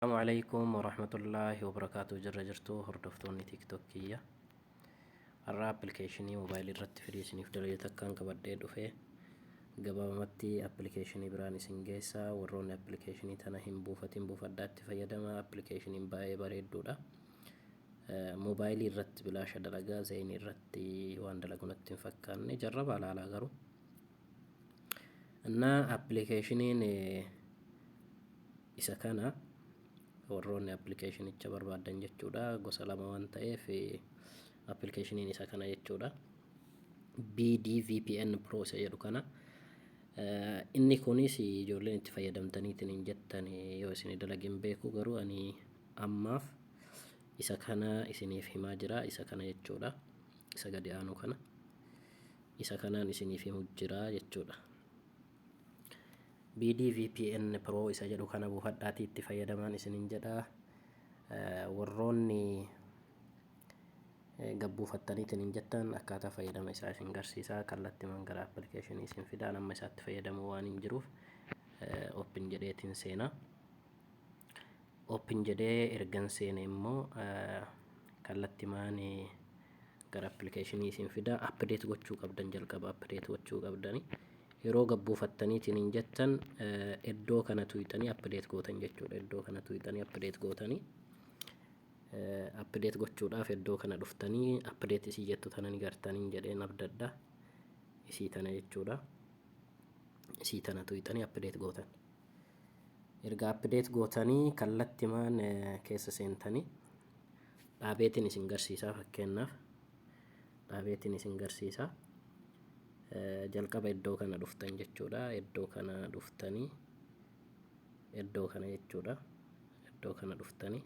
السلام عليكم ورحمة الله وبركاته. جرجرتو هردفتوني تيك توكية الرا ابلكيشني موبايل الرت فريسني في دليل تكان كبدي دفه gabaabamatti appilikeeshinii biraan isin geessaa warroonni appilikeeshinii tana hin buufaddaatti fayyadama. Appilikeeshiniin baay'ee bareedduudha. Moobaayilii irratti bilaasha dalagaa zeenii irratti waan dalagu natti hin fakkaanne jarraba alaalaa garuu እና appilikeeshiniin isa kana warroonni appilikeeshinicha barbaadan jechuudha gosa lama waan ta'eef appilikeeshiniin isa kana jechuudha BDVPN Pro isa jedhu kana inni kunis ijoolleen itti fayyadamtaniitiin hin jettan yoo isin dalagin beeku garuu ani ammaaf isa kana isiniif himaa jira. Isa kana jechuudha isa gadi aanu kana isa kanaan isiniif himu jira jechuudha. BDVPN Pro isa jedhu kana buufadhaatii itti fayyadamaan isinin jedha. Warroonni gabbuufattaniitiin hin jettan akkaataa fayyadama isaa isin garsiisaa kallattiimaan gara appilikeeshinii isin fidaa amma isaatti fayyadamuu waan hin jiruuf open jedheetiin seenaa. Open jedhee ergan seene immoo kallattiimaan gara appilikeeshinii isin fidaa update gochuu qabdan jalqaba update gochuu qabdani. Yeroo gabbuufattaniitiin hin jettan iddoo kana tuqxanii update gootan jechuudha. Iddoo kana tuqxanii update gootanii update gochuudhaaf iddoo kana dhuftanii update isii jettu tana ni gartanii jedheen abdadda isii tana jechuudha. Isii tana tuqxanii update gootan. Erga update gootanii kallattiimaan keessa seentanii dhaabeetiin isin garsiisaa fakkeenyaaf dhaabeetiin isin garsiisaa. Jalqaba iddoo kana dhuftan jechuudha. Iddoo kana dhuftanii iddoo kana jechuudha. Iddoo kana dhuftanii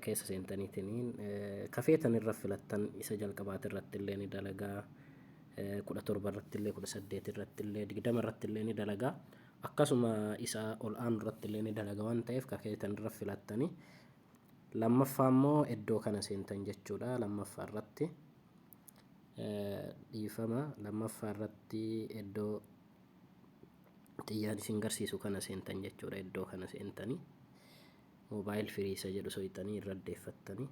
keessa seentaniitiin kafeetan irra filattan isa jalqabaat irratti illee ni dalagaa 17 irratti illee 18 irratti illee 20 irratti illee ni dalagaa akkasuma isa ol aanu irratti illee ni dalagaa waan ta'eef kafeetan irra filattanii lammaffaa immoo iddoo kana seentan jechuudha. Lammaffaa irratti dhiifama lammaffaa irratti iddoo xiyyaan isin garsiisu kana seentan jechuudha. Iddoo kana seentanii moobaayil firii isa jedhu soyxanii irra deeffattanii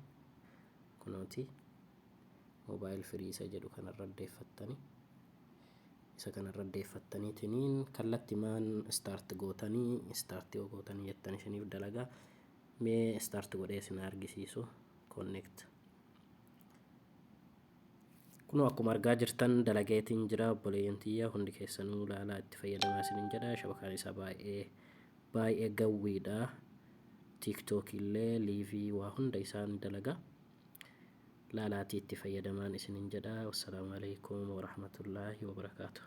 kunooti moobaayil firii isa jedhu kana irra deeffattanii isa kana irra deeffattaniitiin kallattiimaan start gootanii start yoo gootanii jettan isiniif dalagaa mee start godhee isin argisiisu connect kunoo akkuma argaa jirtan dalageetiin jira. Obboleeyyan tiyya hundi keessanuu ilaalaa itti fayyadamaa isinin jedha. Shabakaan isaa baay'ee gawwiidha. TikTok illee liivii waa hunda isaan dalagaa laalaatii itti fayyadamaan isinin jedha. Wassalaamu alaikum warahmatullaahi wabarakaatuh.